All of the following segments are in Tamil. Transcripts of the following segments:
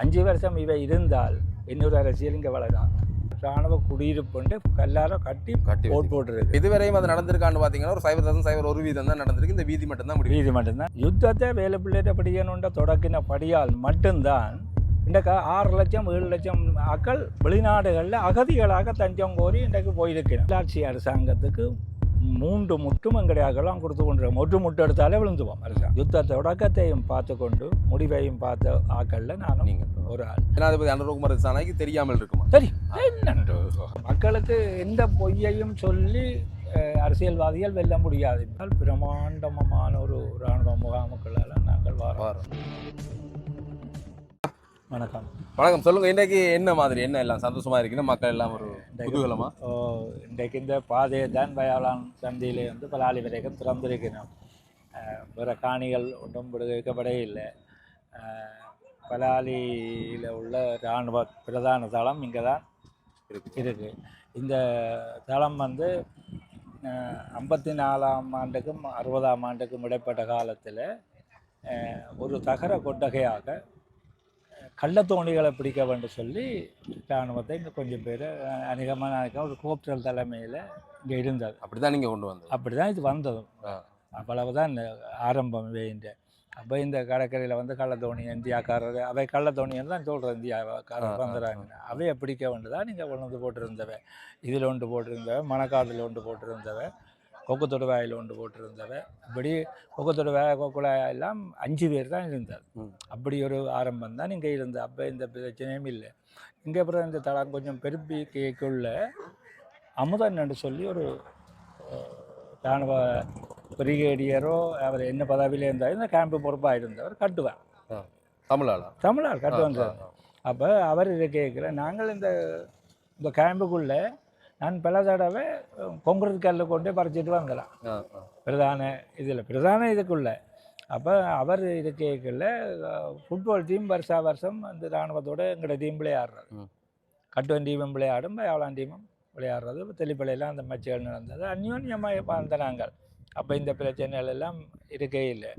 5 வருஷம் இவை இருந்தால் இன்னொரு அரசியல் இங்கே வளராது. ராணுவ குடியிருப்புண்டு கல்லார கட்டி போட்டுருக்கு. இதுவரையும் அது நடந்திருக்கான்னு பார்த்தீங்கன்னா ஒரு 0.01% தான் நடந்திருக்கு. இந்த வீதி மட்டும்தான் முடியும். வீதி மட்டும்தான் யுத்தத்தை வேலை பிள்ளைகிட்ட படிக்கணுன்ற தொடக்கின படியால் மட்டும்தான் இன்றைக்கு 6 லட்சம் 7 லட்சம் மக்கள் வெளிநாடுகளில் அகதிகளாக தஞ்சம் கோரி இன்றைக்கு போயிருக்கிறேன். உள்ளாட்சி அரசாங்கத்துக்கு 3 முட்டும் எங்கடையாக்கெல்லாம் கொடுத்து கொண்டிருக்கோம். 1 முட்டு எடுத்தாலே விழுந்துவோம். அரசாங்கம் யுத்த தொடக்கத்தையும் பார்த்து கொண்டு முடிவையும் பார்த்த ஆக்கள்ல நானும் நீங்கள் ஒரு ஆள். ஜனாதிபதி அனுரகுமார் திசாநாயக்கு தெரியாமல் இருக்குமா? சரி, மக்களுக்கு எந்த பொய்யையும் சொல்லி அரசியல்வாதிகள் வெல்ல முடியாது. பிரமாண்டமான ஒரு இராணுவ முகாமுக்களால் நாங்கள் வரோம். வணக்கம். வணக்கம். சொல்லுங்க, இன்றைக்கு என்ன மாதிரி என்ன எல்லாம் சந்தோஷமா இருக்குன்னு மக்கள் எல்லாம் ஒரு குதூகலமா? இன்றைக்கு இந்த பாதையை தான் வயாளான் சந்தையிலே வந்து பலாலி வரைக்கும் திறந்திருக்கணும். வேறு காணிகள் ஒன்றும் வைக்கப்படவே இல்லை. பலாலியில் உள்ள இராணுவ பிரதான தளம் இங்கே தான் இருக்கு. இந்த தளம் வந்து 54ஆம் ஆண்டுக்கும் 60ஆம் ஆண்டுக்கும் இடைப்பட்ட காலத்தில் ஒரு தகர கொட்டகையாக கள்ளத்தோணிகளை பிடிக்க வேண்டும் சொல்லி இராணுவத்தை இங்கே கொஞ்சம் பேர் அநேகமாக ஒரு கோப்டல் தலைமையில் இங்கே இருந்தது. அப்படி தான் நீங்கள் கொண்டு வந்தது? அப்படி தான் இது வந்ததும். அவ்வளவு தான் இந்த ஆரம்பம் வேண்ட. அப்போ இந்த கடற்கரையில் வந்து கள்ளத்தோணி இந்தியாக்காரர் அவை கள்ளத்தோணின்னு தான் சொல்கிறேன். இந்தியாக்காரர் வந்துடுறாங்க. அவையை பிடிக்க வேண்டுதான் நீங்கள் கொண்டு வந்து போட்டிருந்தவை. இதில் ஒன்று போட்டிருந்தவை, மணக்காட்டில் ஒன்று போட்டிருந்தவை, கொக்குத்தொடு வாயில் ஒன்று போட்டிருந்தவை. இப்படி கொக்குத்தொடு வாய கொக்குழாய் எல்லாம் 5 பேர் தான் இருந்தார். அப்படி ஒரு ஆரம்பம் தான் இங்கே இருந்தது. அப்போ இந்த பிரச்சனையும் இல்லை. இங்கே அப்புறம் இந்த தளம் கொஞ்சம் பெருப்பி கேட்குள்ள அமுதன் என்று சொல்லி ஒரு இராணுவ பிரிகேடியரோ அவர் என்ன பதவியில் இருந்தார், இந்த கேம்பு பொறுப்பாக இருந்தவர் கட்டுவார். தமிழால் கட்டு வந்தார். அப்போ அவர் இதை கேட்குற நாங்கள் இந்த கேம்புக்குள்ளே நான் பல தடவை கொங்குறது கல்லை கொண்டே பறிச்சிட்டு வந்துடலாம் பிரதான இதுக்குள்ளே. அப்போ அவர் இது கேட்கல. ஃபுட்பால் டீம் வருஷம் அந்த இராணுவத்தோடு எங்களோட டீம் விளையாடுறது, கட்டுவன் டீமும் விளையாடும், பயாவளான் டீமும் விளையாடுறது. தெளிப்பலையெல்லாம் அந்த மேட்சுகள் நடந்தது. அந்யோன்யமாக வாழ்ந்த நாங்கள். அப்போ இந்த பிரச்சனைகள் எல்லாம் இருக்கே இல்லை.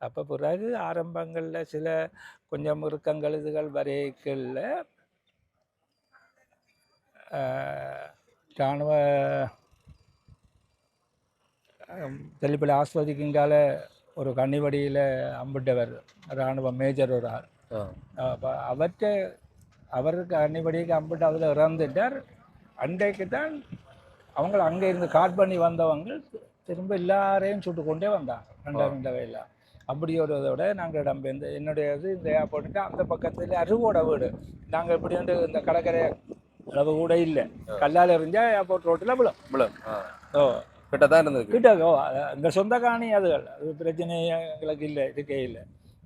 அப்போ பிறகு ஆரம்பங்களில் சில கொஞ்சம் இறுக்கங்கள் இதுகள் வரைகளில் இராணுவ தெளிப்பலை ஆஸ்வதிக்குங்கால ஒரு கன்னிவடியில் அம்பிட்டவர் இராணுவ மேஜர் ஒரு ஆள். அப்போ அவருக்கு கன்னிவடிக்கு அம்பிட்டு அதில் இறந்துட்டார். அன்றைக்கு தான் அவங்க அங்கே இருந்து காட் பண்ணி வந்தவங்க திரும்ப எல்லாரையும் சுட்டு கொண்டே வந்தாங்க 2 வயலில். அப்படி ஒரு இதோட நாங்கள் இடம்பெயர்ந்து என்னுடையது இந்த ஏர்போர்ட்டுக்கு அந்த பக்கத்தில் அருவோட வீடு. நாங்கள் இப்படி வந்து இந்த கடற்கரை அளவு கூட இல்லை, கல்லால் எறிஞ்சால் ஏர்போர்ட் ரோட்டில் விழும். கிட்டதான் இருந்தது. கிட்டோ எங்கள் சொந்த காணி அதுகள். அது பிரச்சனை எங்களுக்கு இல்லை, இருக்கே இல்லை.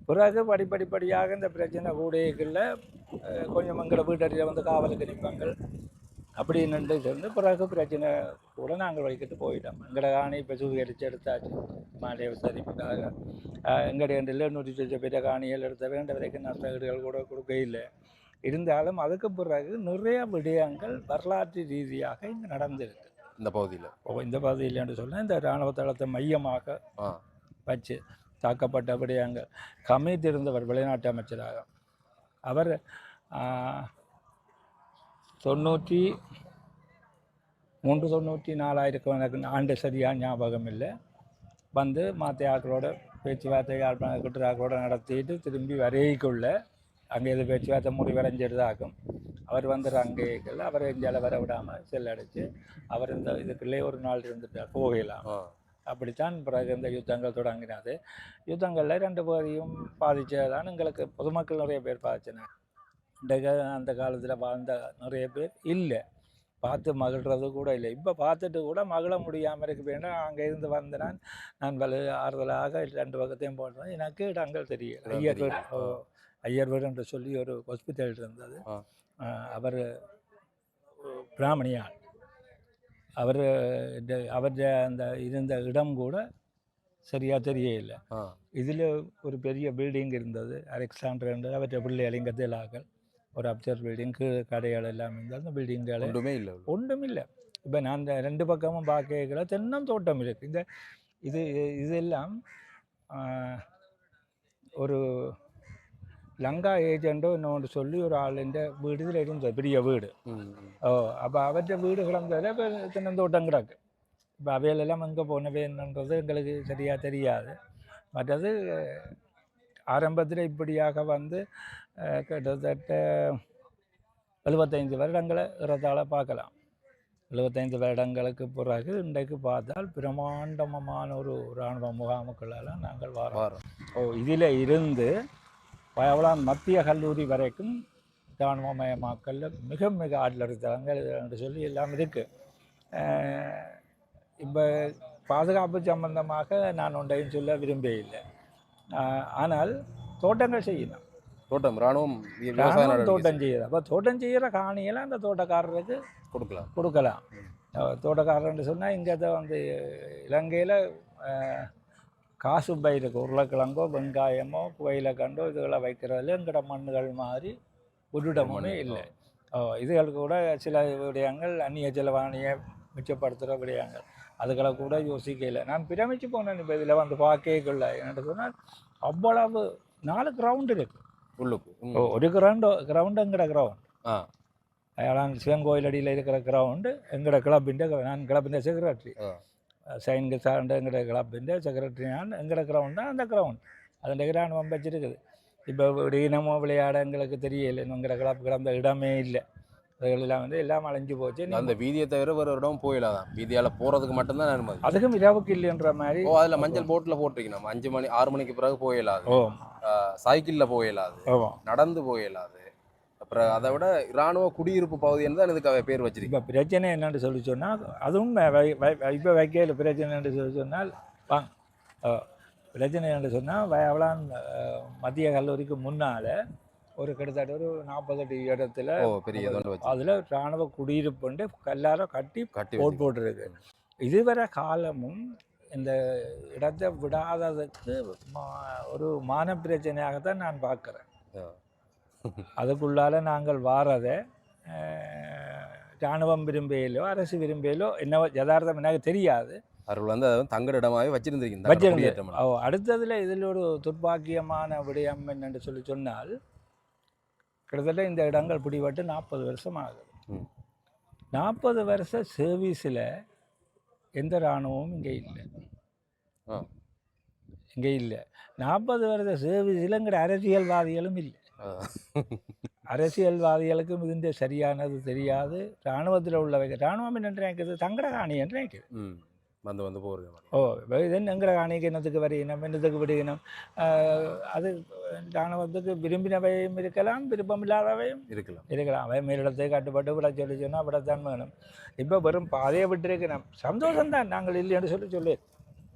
பிறகு படிப்படியாக இந்த பிரச்சனை கூடையில் கொஞ்சம் எங்களை வீட்டறியில் வந்து காவலுக்கு நிற்பாங்க. அப்படி நின்று சேர்ந்து பிறகு பிரச்சனை கூட நாங்கள் வைக்கிட்டு போயிட்டோம். எங்களோட காணி இப்போ சுவீகரித்து எடுத்தாச்சு மாநில விசாரிப்புக்காக. எங்களுடைய 200 பெரிய காணிகள் எடுத்த வேண்ட வரைக்கும் நஷ்ட வீடுகள் கூட கொடுக்க இல்லை. இருந்தாலும் அதுக்கு பிறகு நிறைய விடயங்கள் வரலாற்று ரீதியாக இங்கே நடந்திருக்கு இந்த பகுதியில் என்று சொன்னால் இந்த இராணுவ தளத்தை மையமாக வச்சு தாக்கப்பட்ட விடயங்கள். கமித் இருந்தவர் வெளிநாட்டு அமைச்சராக. அவர் 93-94 எனக்கு ஆண்டு சரியாக ஞாபகம் இல்லை. வந்து மற்ற ஆக்களோட பேச்சுவார்த்தை குற்றவாக்களோட நடத்திட்டு திரும்பி வரைக்குள்ள அங்கே எது பேச்சுவார்த்தை முடிவடைஞ்சிருதாகும். அவர் வந்துடுற அங்கேயில் அவரை இந்தியாவில் வர விடாமல் செல்லடிச்சு அவர் இந்த இதுக்குள்ளே ஒரு நாள் இருந்துட்டார், போகலாம். அப்படித்தான் பிறகு இந்த யுத்தங்கள் தொடங்கினது. யுத்தங்களில் 2 பேரையும் பாதித்ததான் எங்களுக்கு பொதுமக்கள் நிறைய பேர் பாதிச்சினாங்க. அந்த காலத்தில் வாழ்ந்த நிறைய பேர் இல்லை, பார்த்து மகிழ்றது கூட இல்லை. இப்போ பார்த்துட்டு கூட மகிழ முடியாமல் இருக்க வேண்டாம். அங்கே இருந்து வந்த நான் ஆறுதலாக 2 பக்கத்தையும் போடுறேன். எனக்கு இடங்கள் தெரியல. ஐயர் வீடு என்று சொல்லி ஒரு ஹாஸ்பிட்டல் இருந்தது. அவர் பிராமணியார். அவருடைய அந்த இருந்த இடம் கூட சரியாக தெரியல. இதில் ஒரு பெரிய பில்டிங் இருந்தது, அலெக்சாண்டர் என்று அவற்றை பிள்ளை அலிங்கத்திலாக்கள் ஒரு அப்சர் பில்டிங், கடைகள் எல்லாம் இருந்தது. அந்த பில்டிங்கள் ஒன்றும் இல்லை. இப்போ நான் இந்த 2 பக்கமும் பார்க்கல தென்னம் தோட்டம் இருக்குது. இதெல்லாம் ஒரு லங்கா ஏஜெண்டோ இன்னொன்று சொல்லி ஒரு ஆளுன்ற வீடு இதில் இருந்தது பெரிய வீடு. ஓ அப்போ அவற்றை வீடு கிடந்ததில் இப்போ தென்னந்தோட்டம் கிடக்கு. இப்போ அவையிலெல்லாம் எங்கே போனவே என்னன்றது எங்களுக்கு சரியாக தெரியாது. மற்றது ஆரம்பத்தில் இப்படியாக வந்து கிட்டத்தட்ட 75 வருடங்களை இறத்தால பார்க்கலாம். 75 வருடங்களுக்கு பிறகு இன்றைக்கு பார்த்தால் பிரமாண்டமான ஒரு இராணுவ முகாமுக்கெல்லாம் நாங்கள் வரோம். இதில் இருந்து பவளான் மத்திய கல்லூரி வரைக்கும் இராணுவமயமாக்கல்ல மிக மிக ஆற்றல் என்று சொல்லி எல்லாம் இருக்குது. இப்போ பாதுகாப்பு சம்பந்தமாக நான் ஒன்றையும் சொல்ல விரும்பவில்லை. ஆனால் தோட்டங்கள் செய்யணும். இராணுவம் தோட்டம் செய்யணும். அப்போ தோட்டம் செய்கிற காணியெல்லாம் அந்த தோட்டக்காரருக்கு கொடுக்கலாம். தோட்டக்காரர்னு சொன்னால் இங்கே வந்து இலங்கையில் காசு பயிருக்கு உருளைக்கிழங்கோ வெங்காயமோ புகையிலக்கண்டோ இதுகளை வைக்கிறதுல எங்கட மண்ணுகள் மாதிரி ஒரு இடமுமே இல்லை. இதுகளுக்கு கூட சில விடயங்கள் அந்நிய செலவாணியை மிச்சப்படுத்துகிற விடயங்கள் அதுகளை கூட யோசிக்கல. நான் பிரமிச்சு போனேன். இப்போ இதில் வந்து பார்க்கல என்னென்னு சொன்னால் அவ்வளவு 4 கிரவுண்ட் இருக்குது உள்ளுக்கு. ஒரு கிரவுண்டு எங்கட கிரவுண்ட் அதான் சிவங்கோயில் அடியில் இருக்கிற கிரவுண்டு எங்கட கிளப்பிൻ്റെ நான் கிளப்பிൻ്റെ செக்ரட்டரி சைன்கு சார்ந்த எங்கட கிளப்பிൻ്റെ செக்ரட்டரி நான் எங்கட கிரவுண்ட் தான் அந்த கிரவுண்ட் அதில் இராணுவம் வச்சிருக்குது. இப்போ இனமோ விளையாட எங்களுக்கு தெரியலை. எங்கட கிளப்பு கிடந்த இடமே இல்லை. அதுகளெல்லாம் வந்து எல்லாம் அலைஞ்சு போச்சு. அந்த வீதியை தவிர வேறு ஒரு இடம் போயிடாதான். வீதியால் போகிறதுக்கு மட்டும்தான் அனுமதி. அதுக்கும் இரவுக்கு இல்லைன்ற மாதிரி. அதில் மஞ்சள் போட்டில் போட்டிருக்கணும். 5 மணி 6 மணிக்கு பிறகு போயிடலாது. சைக்கிளில் போயிடலாது, நடந்து போயிடலாது. அப்புறம் அதை விட இராணுவ குடியிருப்பு பகுதின்னு தான் இதுக்காக பேர் வச்சிருக்கு. இப்போ பிரச்சனை என்னென்னு சொல்லி சொன்னால் அதுவும் இப்போ வைக்கல. பிரச்சனை என்று சொல்லி சொன்னால் பிரச்சனை என்று சொன்னால் வயவளான் மத்திய கல்லூரிக்கு முன்னால் ஒரு கிட்டத்தட்ட ஒரு 40 இடத்துல பெரிய அதில் இராணுவ குடியிருப்புண்டு கல்லார கட்டி போட்டிருக்கு. இதுவரை காலமும் இந்த இடத்தை விடாததுக்கு ஒரு மான பிரச்சனையாகத்தான் நான் பார்க்குறேன். அதுக்குள்ளால நாங்கள் வாரதை இராணுவம் விரும்பியலோ அரசு விரும்பியலோ என்ன யதார்த்தம் எனக்கு தெரியாது. அவர்கள் வந்து அதை தங்குற இடமாகவே வச்சிருந்தீங்க. அடுத்ததில் இதில் ஒரு துர்பாக்கியமான விடயம் என்னென்று சொல்லி சொன்னால் கிட்டத்தட்ட இந்த இடங்கள் பிடிபட்டு 40 வருஷம் ஆகுது. 40 வருஷ சர்வீஸில் எந்த இராணுவமும் இங்கே இல்லை. 40 வருஷ சர்வீஸில் இங்கே அரசியல்வாதிகளும் இல்லை. அரசியல்வாதிகளுக்கும் இதுன்ற சரியானது தெரியாது. இராணுவத்தில் உள்ளவை இராணுவம் என்று நினைக்கிறது தங்கட காணி என்று நினைக்கிறது. வந்து போகிறது. இதன் எங்கட காணிக்கு என்னத்துக்கு வரையினம் என்னத்துக்கு விடுகினம். அது இராணுவத்துக்கு விரும்பினவையும் இருக்கலாம், விருப்பம் இல்லாதவையும் இருக்கலாம். அவை மேலிடத்தை கட்டுப்பட்டு விட சொல்லி சொன்னால் விடத்தான் வேணும். இப்போ வெறும் பாதையை விட்டுருக்கணும். சந்தோஷம்தான் நாங்கள் இல்லைன்னு சொல்லி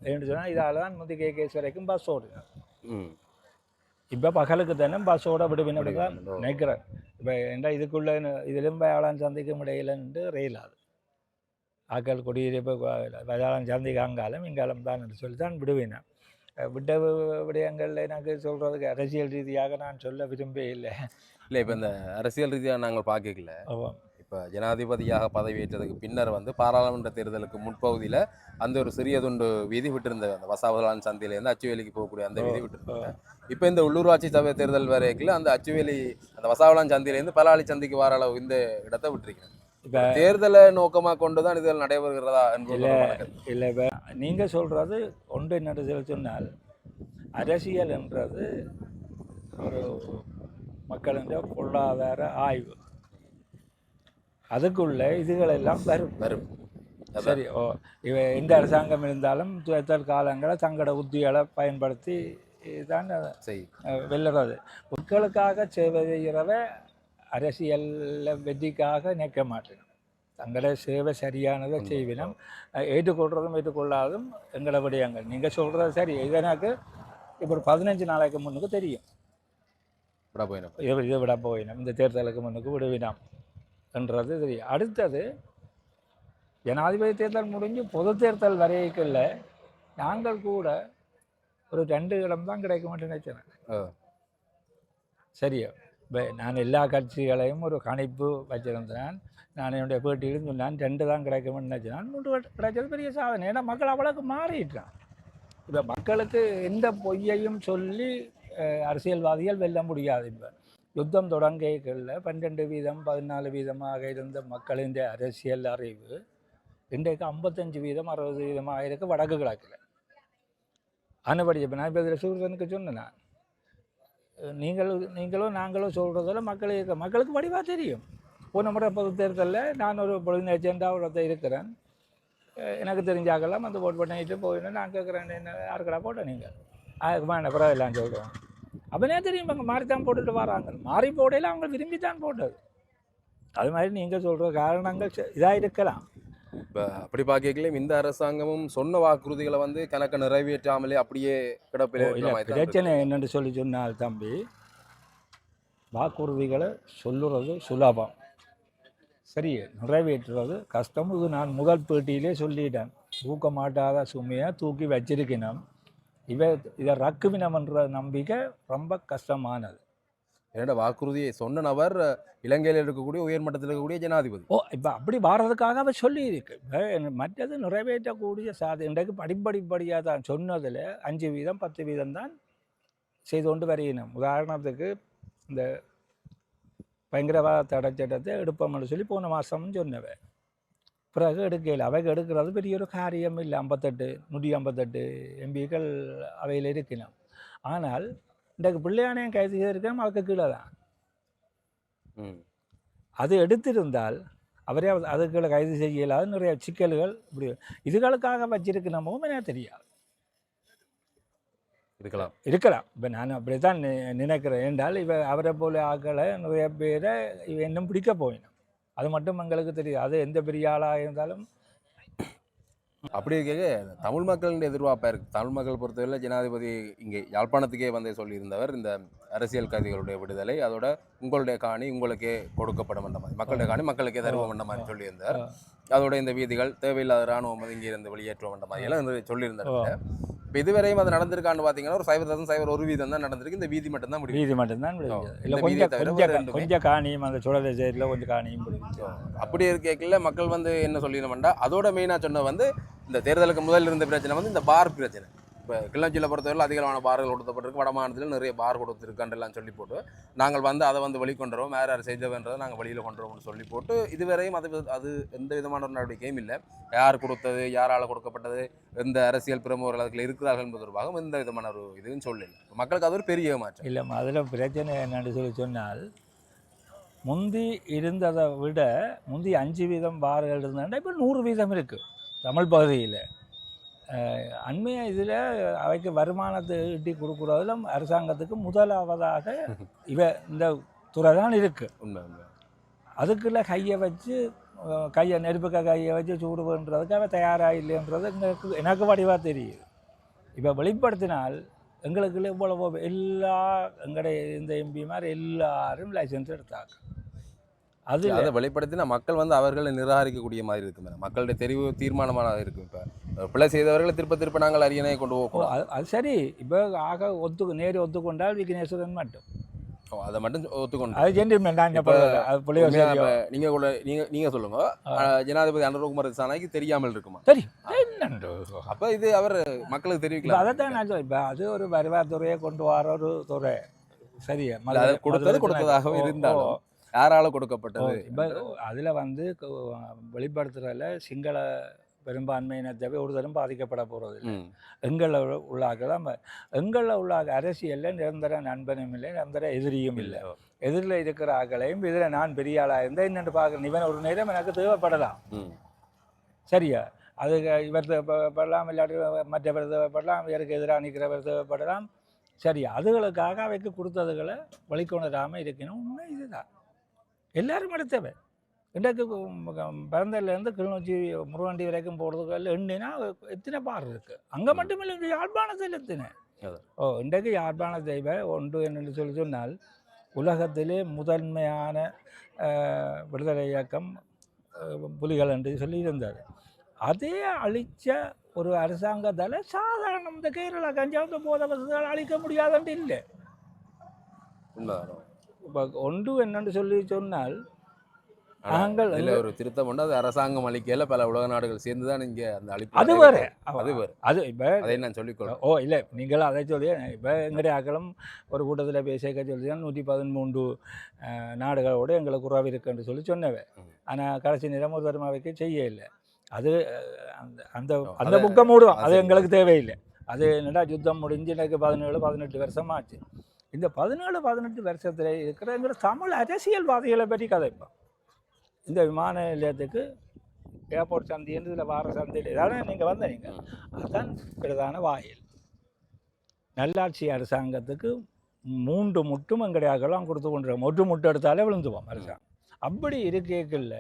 ஏன்னு சொன்னால் இதால் தான் முந்தி கேஸ் வரைக்கும் பஸ் ஓடுங்க. இப்போ பகலுக்கு தானே பஸ்ஸோட விடுவினோட தான் நினைக்கிறேன். இப்போ என்ன இதுக்குள்ளே இதிலும் வேளாண் சந்தைக்கும் இடையில நின்று ரயிலாது ஆக்கள் குடியிருப்பு வேளாண் சந்தைக்கு அங்காலம் இங்காலம் தான் என்று சொல்லி தான் விடுவினேன். விட்ட விடயங்களில் எனக்கு சொல்கிறதுக்கு அரசியல் ரீதியாக நான் சொல்ல விரும்பவே இல்லை. இப்போ இந்த அரசியல் ரீதியாக நாங்கள் பார்க்கல. இப்போ ஜனாதிபதியாக பதவியேற்றதுக்கு பின்னர் வந்து பாராளுமன்ற தேர்தலுக்கு முன்பகுதியில் அந்த ஒரு சிறிய துண்டு வீதி விட்டுருந்த அந்த வசாவலான் சந்தையிலேருந்து அச்சுவேலிக்கு போகக்கூடிய அந்த வீதி விட்டுருந்தாங்க. இப்போ இந்த உள்ளூராட்சி சபை தேர்தல் வரைக்கும் அந்த அச்சுவேலி அந்த வசாவலான் சந்தையிலேருந்து பலாளி சந்தைக்கு வர அளவு இந்த இடத்தை விட்டுருக்கேன். இப்போ தேர்தலை நோக்கமாக கொண்டு தான் இதில் நடைபெறுகிறதா இல்லை. இப்போ நீங்கள் சொல்கிறது ஒன்று என்ன சொன்னால் அரசியல் என்றது ஒரு மக்களின் பொருளாதார ஆய்வு. அதுக்குள்ளே இதுகளெல்லாம் வரும். சரி, இவ எந்த அரசாங்கம் இருந்தாலும் தேர்தல் காலங்களை தங்களோட உத்திகளை பயன்படுத்தி தான் வெல்லுறது. மக்களுக்காக சேவை செய்கிறவ அரசியலில் வெற்றிக்காக நிற்க மாட்டேன். தங்களோட சேவை சரியானதை செய்வினம். ஏற்றுக்கொள்றதும் ஏற்றுக்கொள்ளாதும் எங்களை விடயங்கள். நீங்கள் சொல்கிறது சரி. இது எனக்கு இப்போ ஒரு 15 நாளைக்கு முன்னுக்கு தெரியும். இதை விட போயினோம் இந்த தேர்தலுக்கு முன்னுக்கு விடுவினோம் என்றது தெரியும். அடுத்தது ஜனாதிபதி தேர்தல் முடிஞ்சு பொது தேர்தல் வரைக்குள்ள நாங்கள் கூட ஒரு 2 இடம் தான் கிடைக்கும்னு நினைச்சேன். சரியா, நான் எல்லா கட்சிகளையும் ஒரு கணிப்பு வச்சிருந்தேன். நான் என்னுடைய பேட்டியிலும் சொன்னேன் 2 தான் கிடைக்கும்னு நினைச்சேன். 3 கிடைச்சது பெரிய சாதனை. ஏன்னா மக்கள் அவ்வளோக்கு மாறிட்டான். இப்போ மக்களுக்கு எந்த பொய்யையும் சொல்லி அரசியல்வாதிகள் வெல்ல முடியாது. இப்போ யுத்தம் தொடங்கியகளில் 12% 14% இருந்த மக்களின் அரசியல் அறிவு இன்றைக்கு 55% 60% ஆயிருக்கு வடக்கு கிழக்கில். ஆனபடி இப்போ நான் இப்போ இதில் சூரியனுக்கு சொன்னேன், நீங்களும் நாங்களும் சொல்கிறதில் மக்களுக்கு வடிவாக தெரியும். போன முறை பொது தேர்தலில் நான் ஒரு பொழுது ஏஜெண்டாக ஒருத்தர் இருக்கிறேன், எனக்கு தெரிஞ்சாக்கெல்லாம் வந்து ஓட் பண்ணிட்டு போயின்னு நான் கேட்குறேன், என்ன யாருக்கடா போட்டேன் நீங்கள் அதுக்கு என்ன பிறகு எல்லாம் சொல்கிறோம். அப்போனே தெரியும் அவங்க மாறித்தான் போட்டுட்டு வராங்க. மாறி போடையில் அவங்க விரும்பி தான் போட்டது. அது மாதிரி நீங்கள் சொல்கிற காரணங்கள் இதாக இருக்கலாம். இப்போ அப்படி பார்க்கலையும் இந்த அரசாங்கமும் சொன்ன வாக்குறுதிகளை வந்து கணக்க நிறைவேற்றாமலே அப்படியே இல்லை. பிரச்சனை என்னென்னு சொன்னால் தம்பி, வாக்குறுதிகளை சொல்லுறது சுலபம், சரி, நிறைவேற்றுறது கஷ்டம். இது நான் முதல் பேட்டியிலே சொல்லிட்டேன். தூக்க மாட்டாத சுமையை தூக்கி வச்சிருக்கணும். இதை ரக்குவினம்ன்ற நம்பிக்கை ரொம்ப கஷ்டமானது. என்னோட வாக்குறுதியை சொன்ன நபர் இலங்கையில் இருக்கக்கூடிய உயர்மட்டத்தில் இருக்கக்கூடிய ஜனாதிபதி. இப்போ அப்படி வாரதுக்காக அவர் சொல்லியிருக்கு. மற்றது நிறைவேற்றக்கூடிய இன்றைக்கு படிப்படியாக தான் சொன்னதில் 5% 10% தான் செய்து கொண்டு வருகிறோம். உதாரணத்துக்கு இந்த பயங்கரவாத தடை சட்டத்தை எடுப்போம்னு சொல்லி போன மாதம்னு சொன்னவன், பிறகு எடுக்கல. அவைக்கு எடுக்கிறது பெரிய ஒரு காரியம் இல்லை. 158 எம்பிக்கள் அவையில் இருக்கணும். ஆனால் இன்றைக்கு பிள்ளையானையும் கைது செய்திருக்கணும், அதுக்கு கீழே தான். அது எடுத்திருந்தால் அவரே அதுக்குள்ள கைது செய்யலாது. நிறைய சிக்கல்கள் இப்படி இதுகளுக்காக வச்சிருக்கணுமோ எனக்கு தெரியாது. இருக்கலாம். இப்போ நான் அப்படி தான் நினைக்கிறேன். என்றால் அவரை போல ஆக்களை நிறைய பேரை இன்னும் பிடிக்க போயிடும். அது மட்டும் எங்களுக்கு தெரியும். அது எந்த பெரிய ஆளாக இருந்தாலும் அப்படி இருக்க தமிழ் மக்களின் எதிர்பார்ப்பாக இருக்குது. தமிழ் மக்கள் பொறுத்தவரை ஜனாதிபதி இங்கே யாழ்ப்பாணத்துக்கே வந்து சொல்லியிருந்தவர், இந்த அரசியல் கைதிகளுடைய விடுதலை, அதோட உங்களுடைய காணி உங்களுக்கே கொடுக்கப்படும் என்ற மாதிரி, மக்களுடைய காணி மக்களுக்கே தருவோம் என்ற மாதிரி சொல்லியிருந்தார். அதோட இந்த வீதிகள் தேவையில்லாத இராணுவம் வந்து இங்கே இருந்து வெளியேற்றுவோம் என்ற மாதிரி எல்லாம் சொல்லியிருந்தார். இப்போ இதுவரையும் அது நடந்திருக்கான்னு பார்த்தீங்கன்னா ஒரு 0.01% தான் நடந்திருக்கு. இந்த வீதி மட்டும்தான் முடியும். வீதி மட்டும்தான் கொஞ்சம் காணியும் அந்த சுடலை சைடில் கொஞ்சம் காணியும் முடியும். அப்படி இருக்கல மக்கள் வந்து என்ன சொல்லிடணும்டா, அதோட மெயினாக சொன்ன வந்து இந்த தேர்தலுக்கு முதல் இருந்த பிரச்சனை வந்து இந்த பார் பிரச்சனை. இப்போ கிளிநொச்சியில் பொறுத்தவரை அதிகமான பார்கள் கொடுத்தப்பட்டிருக்கு. வட மாநிலத்தில் நிறைய பார் கொடுத்துருக்கான்றெல்லாம் சொல்லி போட்டு நாங்கள் வந்து அதை வந்து வெளிக்கொண்டுறோம், வேறு யார் செய்தவன்றதை நாங்கள் வெளியில் கொண்டுறோம்னு சொல்லி போட்டு இதுவரையும் அது எந்த விதமான ஒரு நடவடிக்கையும் இல்லை. யார் கொடுத்தது, யாரால் கொடுக்கப்பட்டது, எந்த அரசியல் பிரமுகர்கள் அதுக்குள்ள இருக்கிறார்கள் என்பது தொடர்பாக எந்த விதமான ஒரு இதுன்னு சொல்லல. மக்களுக்கு அது ஒரு பெரிய மாற்றம் இல்லை. அதில் பிரச்சனை என்னன்னு சொன்னால், முந்தி இருந்ததை விட முந்தி 5% பார்கள் இருந்தாண்டா இப்போ 100% இருக்குது தமிழ் பகுதியில். அண்மையாக இதில் அவைக்கு வருமானத்தை ஈட்டி கொடுக்குறதுல அரசாங்கத்துக்கு முதலாவதாக இந்த துறை தான் இருக்குது. உண்மை. அதுக்குள்ள நெருப்புக்க கையை வச்சு சூடு பண்ணுறதுக்கு அவன் தயாராக இல்லைன்றது எனக்கு வடிவாக தெரியுது. இப்போ வெளிப்படுத்தினால் எங்களுக்குள்ள இவ்வளவோ எங்களுடைய இந்த எம்பி மாதிரி எல்லாரும் லைசன்ஸ் எடுத்தாங்க. அதை வெளிப்படுத்தினா மக்கள் வந்து அவர்களை நிராகரிக்கக்கூடிய மாதிரி இருக்கு. மக்களுடைய தெரிவு தீர்மானமான இருக்கும். இப்போ பிள்ளை செய்தவர்களை திருப்ப நாங்கள் அரியணை கொண்டு போவோம். அது சரி. இப்போ ஒத்துக்கொண்டால் விக்னேஸ்வரன் மட்டும் அதை மட்டும் ஒத்துக்கொண்டு நீங்க சொல்லுங்க. ஜனாதிபதி அனுரகுமார் திசாநாயக்கு தெரியாமல் இருக்குமா? அப்ப இது அவர் மக்களுக்கு தெரிவிக்கலாம். அதைத்தான் நான் சொல்ல. இப்போ அது ஒரு வருவாய்த்துறையை கொண்டு வர ஒரு துறை, சரியா? கொடுத்ததாக இருந்தாலும் யாரால கொடுக்கப்பட்டது? இப்போ அதில் வந்து வெளிப்படுத்துறதுல சிங்கள பெரும்பான்மையினத்தவை ஒரு தரம் பாதிக்கப்பட போகிறது இல்லை. எங்களில் உள்ள அரசியலில் நிரந்தர நண்பனும் இல்லை, நிரந்தர எதிரியும் இல்லை. எதிரில் இருக்கிற ஆக்களையும் இதில் நான் பெரிய ஆளாக இருந்தால் என்னென்று பார்க்குறேன். இவன் ஒரு நேரம் எனக்கு தேவைப்படலாம், சரியா? அது இவர் தேவைப்படலாம், இல்லாட்டி மற்றவர் தேவைப்படலாம், இவருக்கு எதிராக நிற்கிறவர் தேவைப்படலாம், சரியா? அதுகளுக்காக அவைக்கு கொடுத்ததுகளை வழிகொணராமல் இருக்கணும். உண்மை இதுதான். எல்லாரும் எடுத்தவை. இன்றைக்கு பிறந்தலேருந்து கிளிநொச்சி முருகண்டி வரைக்கும் போகிறதுக்கு எண்ணினா எத்தனை பார் இருக்குது. அங்கே மட்டும் இல்லை, யாழ்ப்பாணத்தில் எத்தனை. இன்றைக்கு யாழ்ப்பாணத்தை ஒன்று என்னென்னு சொன்னால், உலகத்திலே முதன்மையான விடுதலை இயக்கம் புலிகள் என்று சொல்லி இருந்தார். அதே அழித்த ஒரு அரசாங்கத்தால் சாதாரண இந்த கேரளா கஞ்சாவது போத வசதியால் அழிக்க முடியாதுன்ட்டு இல்லை. இப்போ ஒன்று என்னென்னு சொன்னால், நாங்கள் இல்ல ஒரு திருத்தம் உண்டு, அது அரசாங்கம் அளிக்கல, பல உலக நாடுகள் சேர்ந்து தான் இங்கே அந்த அழிப்பு அது வேற அது வேறு. அது இப்போ அதை நான் சொல்லிக்கொள்றேன். இல்லை நீங்கள் அதை சொல்லி இப்போ எங்களுடைய அகலம் ஒரு கூட்டத்தில் பேசிக்க சொல்லி 113 நாடுகளோடு எங்களுக்கு உறவு இருக்குன்னு சொல்லி சொன்னவை. ஆனால் கடைசி நேரம் ஒரு வருமாவைக்கு செய்ய இல்லை. அது அந்த அந்த அந்த புக்கை மூடுவோம், அது எங்களுக்கு தேவையில்லை. அது என்னடா யுத்தம் முடிஞ்சு எனக்கு 17-18 வருஷம் ஆச்சு. இந்த 17-18 வருஷத்தில் இருக்கிற எங்கிற தமிழ் அரசியல்வாதிகளை பற்றி கதைப்போம். இந்த விமான நிலையத்துக்கு ஏர்போர்ட் சந்தைன்னு இதில் வார சந்தையில் ஏதாவது நீங்கள் வந்தீங்க, அதுதான் பிரதான வாயில். நல்லாட்சி அரசாங்கத்துக்கு 3 முட்டும் எங்கடையாக்கெல்லாம் கொடுத்து கொண்டிருக்கோம். ஒட்டு முட்டு எடுத்தாலே விழுந்துவோம் அரசாங்கம். அப்படி இருக்கைக்குள்ள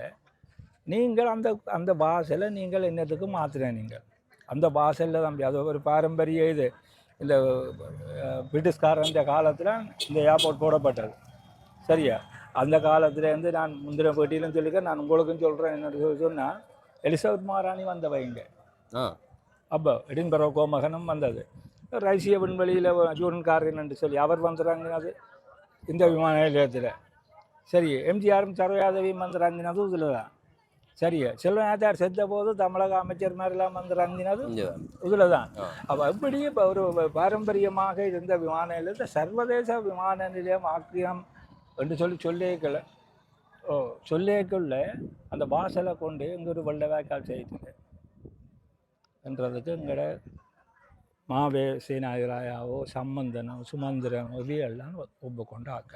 நீங்கள் அந்த அந்த பாஷையில் நீங்கள் என்னத்துக்கு மாற்றுறேன். நீங்கள் அந்த பாஷையில் தம்பி அது ஒரு பாரம்பரிய இது. இந்த பிரிட்டிஷ்காரன் காலத்தில் இந்த ஏர்போர்ட் போடப்பட்டது. சரியா? அந்த காலத்துலேருந்து நான் முந்தின பேட்டியிலும் சொல்லிக்க, நான் உங்களுக்கும் சொல்கிறேன். என்ன சொன்னால் எலிசபெத் மகாராணி வந்தவைங்க. அப்போ எடின்பரோ கோமகனும் வந்தது. ரஷ்ய விண்வெளியில் ஜூன் கார்கன் என்று சொல்லி அவர் வந்துடுறாங்கன்னு இந்த விமான நிலையத்தில். சரி, எம்ஜிஆரும் சரோயாதேவியும் வந்துடுறாங்கன்னதும் இதில் தான். சரியா? செல்வநாதார் செத்த போது தமிழக அமைச்சர் மாதிரிலாம் வந்துடுறாங்கன்னது இதில் தான். அப்போ எப்படி இப்போ ஒரு பாரம்பரியமாக இருந்த விமான நிலையத்தை சர்வதேச விமான நிலையம் ஆக்கியம் என்று சொல்லிக்கல சொல்லிக்குள்ள அந்த வாசலை கொண்டு இங்கே ஒரு வெள்ளை வாய்க்கால் செய்யுது என்றதுக்கு எங்களோட மாவே சேனாதிராயாவோ சம்பந்தனோ சுமந்திரனோ இவையெல்லாம் ஒப்புக்கொண்டு ஆக்க.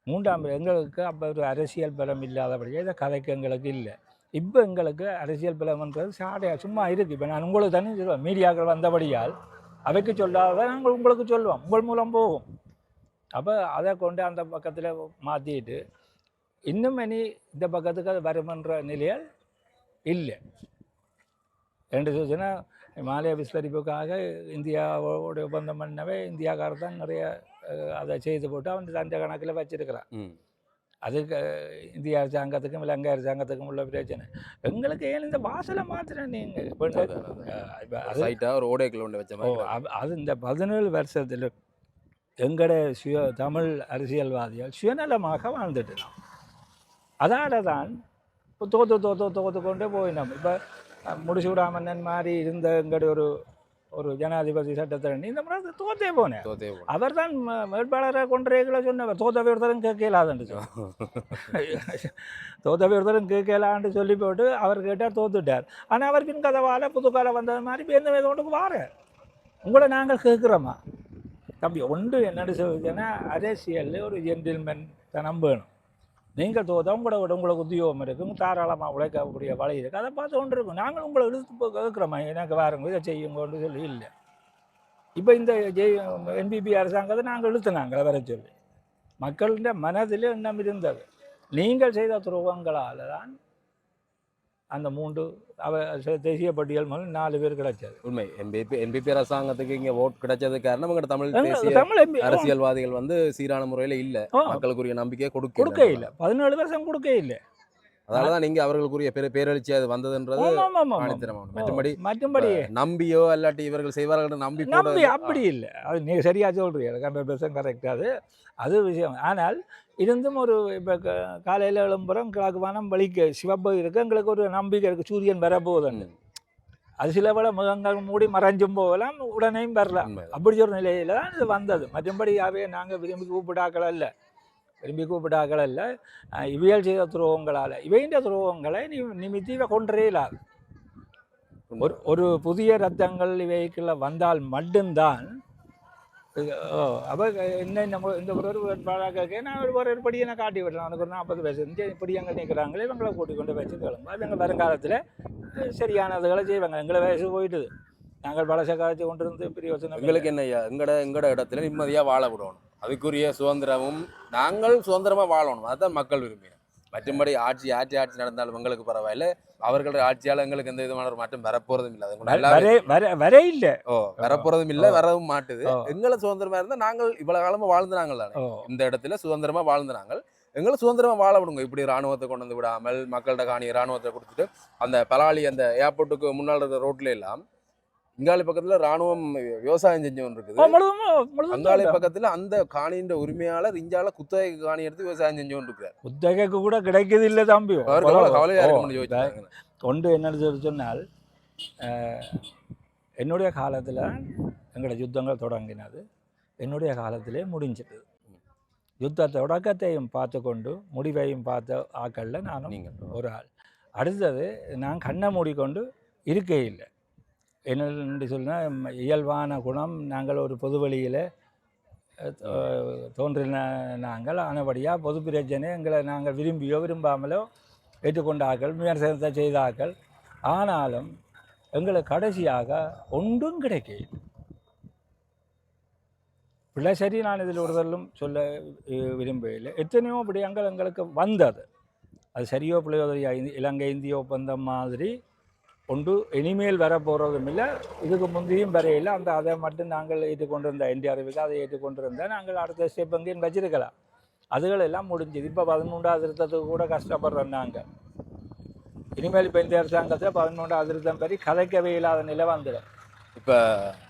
3ஆம் எங்களுக்கு அப்போ ஒரு அரசியல் பலம் இல்லாதபடியே இதை கதைக்கு எங்களுக்கு இல்லை. இப்போ எங்களுக்கு அரசியல் பலம்ன்றது சாடையாக சும்மா இருக்குது. இப்போ நான் உங்களுக்கு தனி சொல்லுவேன், மீடியாக்கள் வந்தபடியால் அவைக்கு சொல்லாத நாங்கள் உங்களுக்கு சொல்லுவோம், உங்கள் மூலம் போகும். அப்போ அதை கொண்டு அந்த பக்கத்தில் மாற்றிட்டு இன்னும் இனி இந்த பக்கத்துக்கு அது வருமன்ற நிலையில் இல்லை என்று சொல்லிச்சுன்னா, மாலைய விஸ்தரிப்புக்காக இந்தியாவோட ஒப்பந்தம் பண்ணவே இந்தியாக்காரர் தான் நிறைய அதை செய்து போட்டு அவன் தஞ்ச கணக்கில் வச்சிருக்கிறான். அதுக்கு இந்திய அரசாங்கத்துக்கும் இலங்கை அரசாங்கத்துக்கும் உள்ள பிரச்சனை. எங்களுக்கு ஏன் இந்த வாசலை மாத்திரம் நீங்கள் அது இந்த 17 வருஷத்தில் எங்கட தமிழ் அரசியல்வாதிகள் சுயநலமாக வாழ்ந்துட்டு நான் அதால தான் இப்போ தோத்து கொண்டே போயினோம். இப்போ முடிசூடாமன்னன் மாதிரி இருந்த எங்கட ஒரு ஜனாதிபதி சட்டத்திரணி இந்த முறை தோத்தே போனேன். அவர் தான் வேட்பாளரை கொன்றேகளை சொன்னவர். தோத்தவை ஒருத்தரும் கேட்கலாதுன்னு தோத்தவை ஒருத்தரும் கேட்கலான்னு சொல்லி போட்டு அவர் கேட்டார், தோத்துட்டார். ஆனால் அவர் பின் கதவால் புதுக்காலம் வந்தது மாதிரி இப்போ எந்த வேதோட்டுக்கு வார உங்களை நாங்கள் கேட்குறோமா தம்பி? ஒன்று என்னென்னு சொல்லுச்சுன்னா, அரசியலில் ஒரு ஜென்டில்மேன் தனம் வேணும். நீங்கள் தோதா உங்களுக்கு உத்தியோகம் இருக்கும், தாராளமாக உழைக்கக்கூடிய வழி இருக்குது, அதை பார்த்து கொண்டு இருக்கும். நாங்கள் உங்களை இழுத்து கேட்குறோமா, எனக்கு வாருங்க இதை செய்யுங்கன்னு சொல்லி இல்லை. இப்போ இந்த என்பிபி அரசாங்கத்தை நாங்கள் இழுத்துனாங்க வர சொல்லி. மக்களுடைய மனதில் எண்ணம் இருந்தது. நீங்கள் செய்த துரோகங்களால் தான் அந்த 3 தேசிய பட்டியல் மூலம் 4 பேர் கிடைச்சது. உண்மை. என்பிபி அரசாங்கத்துக்கு இங்கே ஓட் கிடைச்சது காரணம் எங்கள் தமிழ் அரசியல்வாதிகள் வந்து சீரான முறையில் இல்லை, மக்களுக்குரிய நம்பிக்கையை கொடுக்க இல்லை. 17 வருஷம் கொடுக்க இல்லை. அதனாலதான் நீங்க அவர்களுக்குரிய பேரெழுச்சி அது வந்ததுன்றது. மற்றபடி நம்பியோ அல்லாட்டி இவர்கள் செய்வார்கள் நம்பி அப்படி இல்லை. அது நீங்க சரியா சொல்றீங்க, 100% கரெக்ட். அது விஷயம். ஆனால் இருந்தும் ஒரு இப்போ காலையில் எழும்புறம் கிழக்கு வானம் வலிக்க சிவப்பு இருக்கு, எங்களுக்கு ஒரு நம்பிக்கை இருக்குது சூரியன் வரப்போகுதுன்னு. அது சில வேளை முகங்கள் மூடி மறைஞ்சும் போகலாம், உடனேயும் வரலாம். அப்படி ஒரு நிலையில தான் இது வந்தது. மற்றபடியாகவே நாங்கள் விரும்பி கூப்பிட்டாக்கள் இல்லை. இவையல் செய்த துரோகங்களால் இவைன்ற துரோகங்களை நிமித்தி இவை கொன்றேலாது. ஒரு புதிய ரத்தங்கள் இவைக்குள்ள வந்தால் மட்டும்தான். அப்போ என்ன இந்த ஒரு வேட்பாளராக நான் ஒரு படியை நான் காட்டி விடுறேன். அவனுக்கு ஒரு 40 வயசு படியங்க நிற்கிறாங்களே, இவங்களை கூட்டிக் கொண்டு வச்சு கிளம்பு. இவங்க வருங்காலத்தில் சரியானதுகளை செய்வாங்க. எங்களை வயசு போயிட்டுது, நாங்கள் பழச காய்ச்சி கொண்டு இருந்து பிரயோசனம். எங்களுக்கு என்னையா எங்கட இடத்துல நிம்மதியாக வாழ விடணும், அதுக்குரிய சுதந்திரமும் நாங்கள் சுதந்திரமாக வாழணும், அதுதான் மக்கள் விரும்பினோம். மற்றும்படி ஆட்சி நடந்தாலும் எங்களுக்கு பரவாயில்ல, அவர்களுடைய ஆட்சியால் எங்களுக்கு எந்த விதமான ஒரு மாற்றம் வரப்போறதும் இல்லை. வரப்போறதும் இல்லை, வரவும் மாட்டுது. எங்களை சுதந்திரமா இருந்தால் நாங்கள் இவ்வளவு காலமா வாழ்ந்துனாங்கள் தானே, இந்த இடத்துல சுதந்திரமா வாழ்ந்துனாங்கள். எங்களை சுதந்திரமா வாழ விடுங்க. இப்படி ராணுவத்தை கொண்டு வந்து விடாமல் மக்கள்கிட்ட காணி ராணுவத்தை கொடுத்துட்டு அந்த பலாலி அந்த ஏர்போர்ட்டுக்கு முன்னால் இருக்கிற ரோட்ல எல்லாம் இங்காளி பக்கத்துல ராணுவம் விவசாயம் செஞ்சவன் இருக்குது. அங்காளி பக்கத்துல அந்த காணியின் உரிமையாளர் இஞ்சால குத்தகை காணி எடுத்து விவசாயம் செஞ்சவன் இருக்கிறார். குத்தகைக்கு கூட கிடைக்குது இல்லை தம்பி. கவலையா இருக்கு. ஒன்று என்னன்னு சொன்னால் என்னுடைய காலத்தில் எங்களோட யுத்தங்கள் தொடங்கினது என்னுடைய காலத்திலே முடிஞ்சிட்டு யுத்த தொடக்கத்தையும் பார்த்து கொண்டு முடிவையும் பார்த்த ஆக்களில் நானும் ஒரு ஆள். அடுத்தது நான் கண்ணை மூடிக்கொண்டு இருக்கே இல்லை. என்னென்று சொன்னால் இயல்பான குணம். நாங்கள் ஒரு பொது வழியில் தோன்றின நாங்கள் ஆனபடியாக பொது பிரச்சனை எங்களை நாங்கள் விரும்பியோ விரும்பாமலோ ஏற்றுக்கொண்ட ஆக்கள், விமர்சனத்தை செய்த ஆக்கள். ஆனாலும் எங்களுக்கு கடைசியாக ஒன்றும் கிடைக்கல. பிள்ளை சரி, நான் இதில் ஒருதலும் சொல்ல விரும்பவில்லை. எத்தனையோ விடயங்கள் எங்களுக்கு வந்தது. அது சரியோ பிள்ளையோ இலங்கை இந்திய ஒப்பந்தம் மாதிரி ஒன்று இனிமேல் வரப்போகிறதும் இல்லை, இதுக்கு முந்தையும் வரையில்லை. அதை மட்டும் நாங்கள் ஏற்றுக்கொண்டிருந்தோம். இந்திய அறிவுக்கு அதை ஏற்றுக்கொண்டிருந்தால் நாங்கள் அடுத்த ஸ்டெப் எங்கேயும் வச்சிருக்கலாம். அதுகள் எல்லாம் முடிஞ்சுது. இப்போ 13வது திருத்தத்துக்கு கூட கஷ்டப்படுறோம் நாங்கள். இனிமேல் இப்போ இந்த அரசாங்கத்தில் 13வது திருத்தம் பற்றி கதைக்கவே இல்லாத நிலை வந்துடும். இப்போ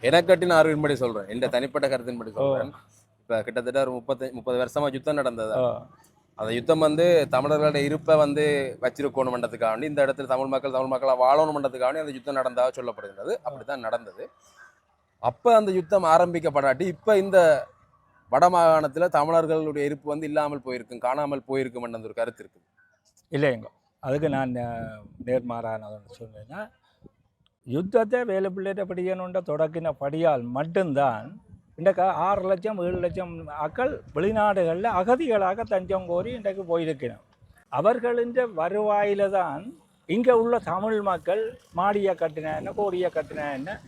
எனக்கட்டின அறிவின்படி சொல்கிறேன், என் தனிப்பட்ட கருத்தின்படி சொல்கிறேன். இப்போ கிட்டத்தட்ட ஒரு 30 வருஷமாக யுத்தம் நடந்தது. அந்த யுத்தம் தமிழர்களோட இருப்பை வச்சிருக்கணுமன்றதுக்காக வேண்டி, இந்த இடத்துல தமிழ் மக்களாக வாழணுமன்றதுக்காக வேண்டி அந்த யுத்தம் நடந்ததாக சொல்லப்படுகிறது. அப்படித்தான் நடந்தது. அப்போ அந்த யுத்தம் ஆரம்பிக்கப்படாட்டி இப்போ இந்த வடமாகாணத்தில் தமிழர்களுடைய இருப்பு இல்லாமல் போயிருக்கும், காணாமல் போயிருக்கும்ன்ற ஒரு கருத்து இருக்குது. இல்லைங்க, அதுக்கு நான் நேர்மாறானதுன்னு சொன்னேன்னா, யுத்தத்தை வேலை பிள்ளைகிட்ட படிக்கணுன்ற தொடக்கின படியால் மட்டும்தான் இன்றைக்கு 6 லட்சம் 7 லட்சம் மக்கள் வெளிநாடுகளில் அகதிகளாக தஞ்சம் கோரி இன்றைக்கு போயிருக்கணும். அவர்களின் வருவாயில் தான் இங்கே உள்ள தமிழ் மக்கள் மாடியை கட்டின என்ன, கோடியை கட்டின என்ன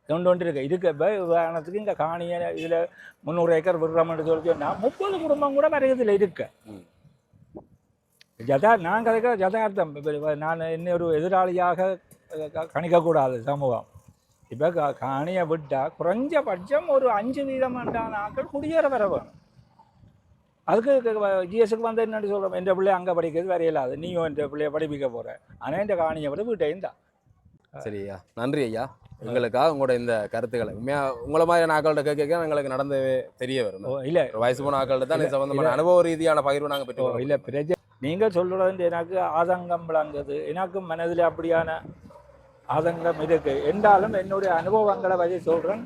ஒன்று இருக்கு. இதுக்கு உதாரணத்துக்கு இங்கே காணியை இதில் 300 ஏக்கர் விடுறோம்னு சொல்லி சொன்னால் 30 குடும்பம் கூட மறையதில் இருக்கு. நான் கதைக்கிற யதார்த்தம். நான் இன்னொரு எதிராளியாக கணிக்கக்கூடாது சமூகம். இப்போ காணியை விட்டால் குறைஞ்சபட்சம் ஒரு 5% ஆட்கள் குடியேற வர வேணும். அதுக்கு ஜிஎஸ்க்கு என்னென்னு சொல்கிறோம், என் பிள்ளைய அங்கே படிக்கிறது வேற இல்லாது, நீயும் என் பிள்ளைய படிப்பிக்க போகிற. ஆனால் இந்த காணியை விட வீட்டையும் தான். சரி ஐயா, நன்றி ஐயா. எங்களுக்காக உங்களோட இந்த கருத்துக்களை உங்களை மாதிரி ஆக்கள்கிட்ட கேட்க எங்களுக்கு நடந்தவே தெரிய வரும். இல்லை, வயசு போன ஆக்கள்கிட்ட தான் சம்பந்தமான அனுபவ ரீதியான பகிர்வு நாங்கள் பெற்றோம். இல்லை பிரஜை நீங்கள் சொல்கிறது எனக்கு ஆதங்கம் விளங்குது. எனக்கும் மனதில் அப்படியான ஆதங்கம் இருக்கு. என்றாலும் என்னுடைய அனுபவங்களை வச்சு சொல்கிறேன்.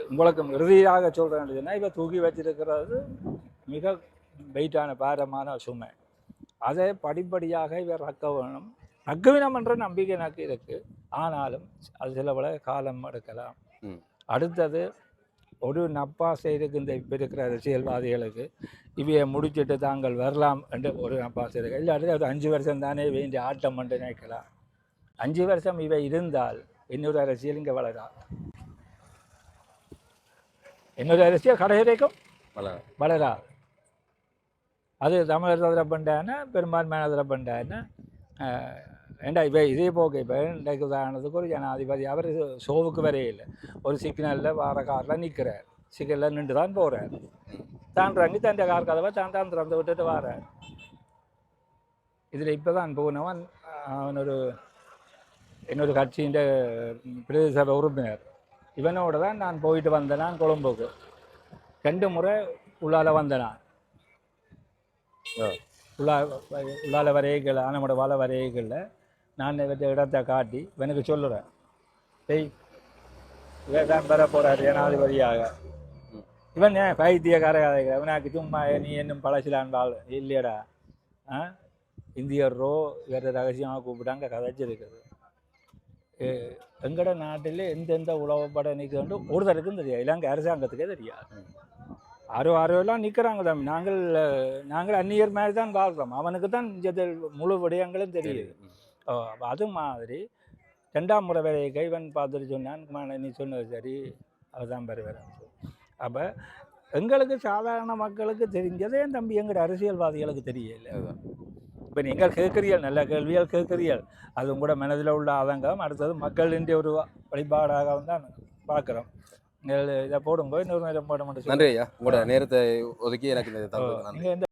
உங்களுக்கு இறுதியாக சொல்கிறேன், இப்போ தூக்கி வச்சிருக்கிறது மிக வெயிட்டான பாரமான சுமை. அதை படிப்படியாக இவர் ரக்க வேணும். ரக்கவினம் என்ற நம்பிக்கை எனக்கு இருக்குது. ஆனாலும் அது சில பல காலம் எடுக்கலாம். அடுத்தது ஒரு நப்பாசை இருக்கு இந்த இப்போ இருக்கிற அரசியல்வாதிகளுக்கு, இவையை முடிச்சுட்டு தாங்கள் வரலாம் என்று ஒரு நப்பாசை இருக்கு. இல்லாட்டி ஒரு 5 வருஷம் தானே வேண்டிய ஆட்டம் என்று நினைக்கலாம். 5 வருஷம் இவை இருந்தால் இன்னொரு அரசியல் இங்கே வளராது. இன்னொரு அரசியல் கடைசி வரைக்கும் வளராது. அது தமிழர் அதில் பண்ணான்னா பெரும்பான்மையான அதில் பண்ணான்னா ஏண்டா இப்போ இதே போக்கு. இப்போ இன்றைக்கு உதாரணத்துக்கு ஒரு ஜனாதிபதி அவர் ஷோவுக்கு வரையில்லை, ஒரு சிக்னலில் வார காரில் நிற்கிறார், சிக்னலில் நின்று தான் போகிறார், தான் இறங்கி தன் கார் கதவை தான் திறந்து விட்டுட்டு வாரார். இதில் இப்போ தான் போனவன் அவன் இன்னொரு கட்சியின் பிரதேச சபை உறுப்பினர். இவனோட தான் நான் போயிட்டு வந்தேனான் கொழும்புக்கு. 2 முறை உள்ளால் வந்தேனான். உள்ளால வரைகள் ஆனமோட வாழ வரைகளில் நான் இடத்தை காட்டி இவனுக்கு சொல்லுறேன், இவன் வர போகிறார் ஜனாதிபதியாக. இவன் பைத்தியக்கார இவனாக்கு சும்மா நீ இன்னும் பழசிலான்பாள் இல்லையடா. இந்தியரோ வேறு ரகசியமாக கூப்பிட்டாங்க கதைச்சிருக்குது. எங்கட நாட்டில் எந்தெந்த உளவுப்பட நிற்கிறது ஒருத்தருக்கும் தெரியாது, இலங்கை அரசாங்கத்துக்கே தெரியாது. ஆரோலாம் நிற்கிறாங்க தம்பி. நாங்கள் அந்நியர் மாதிரி தான் வாழ்கிறோம். அவனுக்கு தான் முழு விடயங்களும் தெரியுது. அது மாதிரி 2ஆம் முறை வரை கைவன் பார்த்துட்டு சொன்னான், நீ சொன்னது சரி, அதுதான் பெறுவேன். அப்போ எங்களுக்கு சாதாரண மக்களுக்கு தெரிஞ்சதே தம்பி எங்கள் அரசியல்வாதிகளுக்கு தெரியல. இப்போ நீங்கள் கேட்குறீர்கள், நல்ல கேள்விகள் கேட்குறீர்கள், அது கூட மனதில் உள்ள ஆதங்கம். அடுத்தது மக்களின் ஒரு வழிபாடாக தான் பார்க்குறோம். இதை போடும்போது இன்னொரு நேரம் போட மாட்டேன். நன்றி ஐயா, உங்களோட நேரத்தை ஒதுக்கி எனக்கு